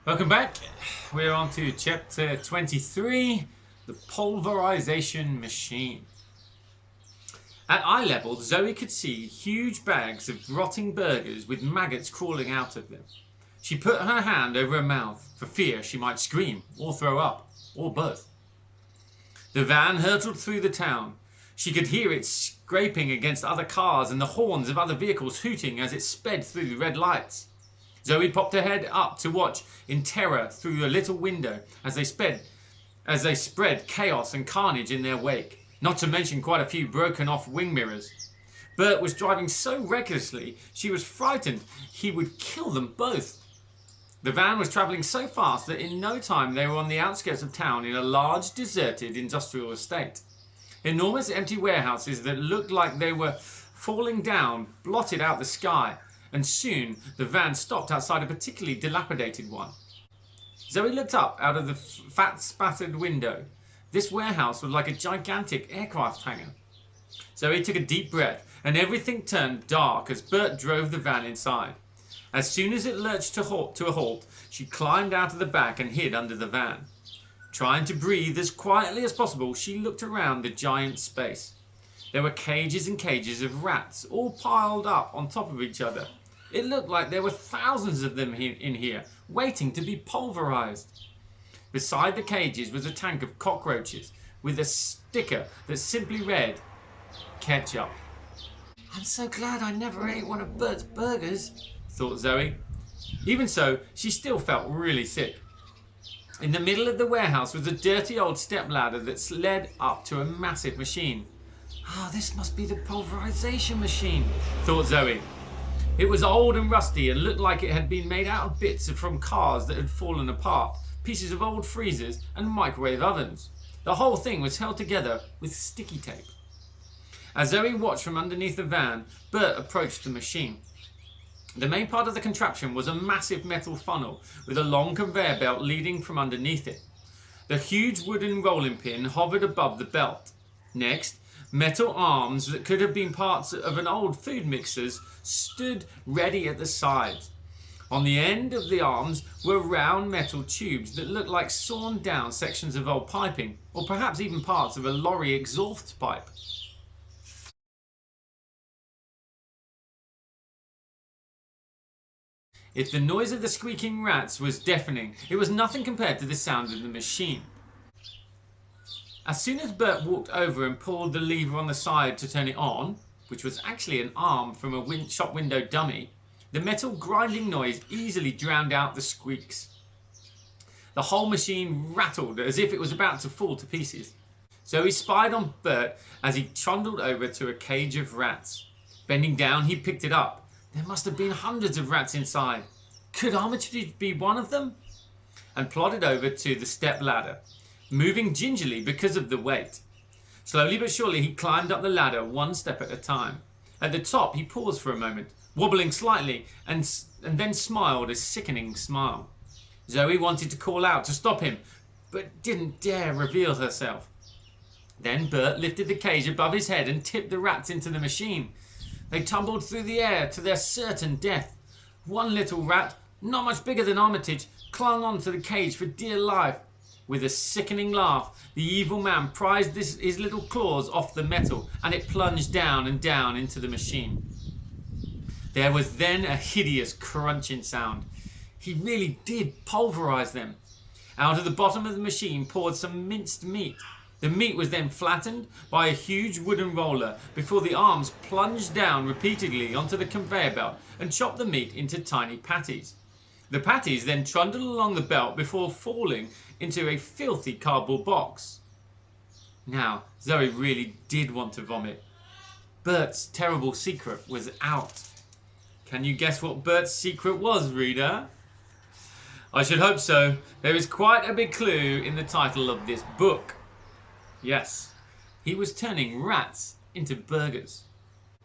Welcome back. We're on to chapter 23, the Pulverisation Machine. At eye level, Zoe could see huge bags of rotting burgers with maggots crawling out of them. She put her hand over her mouth for fear she might scream or throw up, or both. The van hurtled through the town. She could hear it scraping against other cars and the horns of other vehicles hooting as it sped through the red lights. Zoe popped her head up to watch in terror through a little window as they spread chaos and carnage in their wake, not to mention quite a few broken off wing mirrors. Bert was driving so recklessly she was frightened he would kill them both. The van was travelling so fast that in no time they were on the outskirts of town in a large deserted industrial estate. Enormous empty warehouses that looked like they were falling down blotted out the sky, and soon the van stopped outside a particularly dilapidated one. Zoe looked up out of the fat spattered window. This warehouse was like a gigantic aircraft hangar. Zoe took a deep breath and everything turned dark as Bert drove the van inside. As soon as it lurched to a halt, she climbed out of the back and hid under the van. Trying to breathe as quietly as possible, she looked around the giant space. There were cages and cages of rats, all piled up on top of each other. It looked like there were thousands of them in here, waiting to be pulverized. Beside the cages was a tank of cockroaches with a sticker that simply read, "Ketchup." "I'm so glad I never ate one of Bert's burgers," thought Zoe. Even so, she still felt really sick. In the middle of the warehouse was a dirty old stepladder that led up to a massive machine. This must be the pulverization machine, thought Zoe. It was old and rusty and looked like it had been made out of bits from cars that had fallen apart, pieces of old freezers and microwave ovens. The whole thing was held together with sticky tape. As Zoe watched from underneath the van, Bert approached the machine. The main part of the contraption was a massive metal funnel with a long conveyor belt leading from underneath it. The huge wooden rolling pin hovered above the belt. Next, metal arms that could have been parts of an old food mixers stood ready at the sides. On the end of the arms were round metal tubes that looked like sawn down sections of old piping, or perhaps even parts of a lorry exhaust pipe. If the noise of the squeaking rats was deafening, it was nothing compared to the sound of the machine. As soon as Bert walked over and pulled the lever on the side to turn it on, which was actually an arm from a shop window dummy, the metal grinding noise easily drowned out the squeaks. The whole machine rattled as if it was about to fall to pieces. So he spied on Bert as he trundled over to a cage of rats. Bending down, he picked it up. There must have been hundreds of rats inside. Could Armitage be one of them? And plodded over to the step ladder, moving gingerly because of the weight. Slowly but surely he climbed up the ladder one step at a time. At the top he paused for a moment, wobbling slightly, and then smiled a sickening smile. Zoe wanted to call out to stop him, but didn't dare reveal herself. Then Bert lifted the cage above his head and tipped the rats into the machine. They tumbled through the air to their certain death. One little rat, not much bigger than Armitage, clung on to the cage for dear life. With a sickening laugh, the evil man prized his little claws off the metal, and it plunged down and down into the machine. There was then a hideous crunching sound. He really did pulverize them. Out of the bottom of the machine poured some minced meat. The meat was then flattened by a huge wooden roller before the arms plunged down repeatedly onto the conveyor belt and chopped the meat into tiny patties. The patties then trundled along the belt before falling into a filthy cardboard box. Now, Zoe really did want to vomit. Bert's terrible secret was out. Can you guess what Bert's secret was, reader? I should hope so. There is quite a big clue in the title of this book. Yes, he was turning rats into burgers.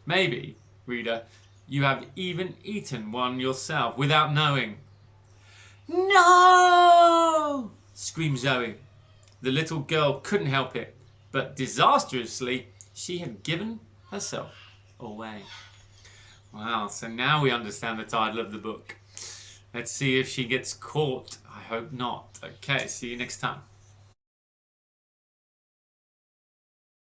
Maybe, reader, you have even eaten one yourself without knowing. No! Screamed Zoe. The little girl couldn't help it, but disastrously, she had given herself away. Wow, so now we understand the title of the book. Let's see if she gets caught. hope not. Okay, see you next time.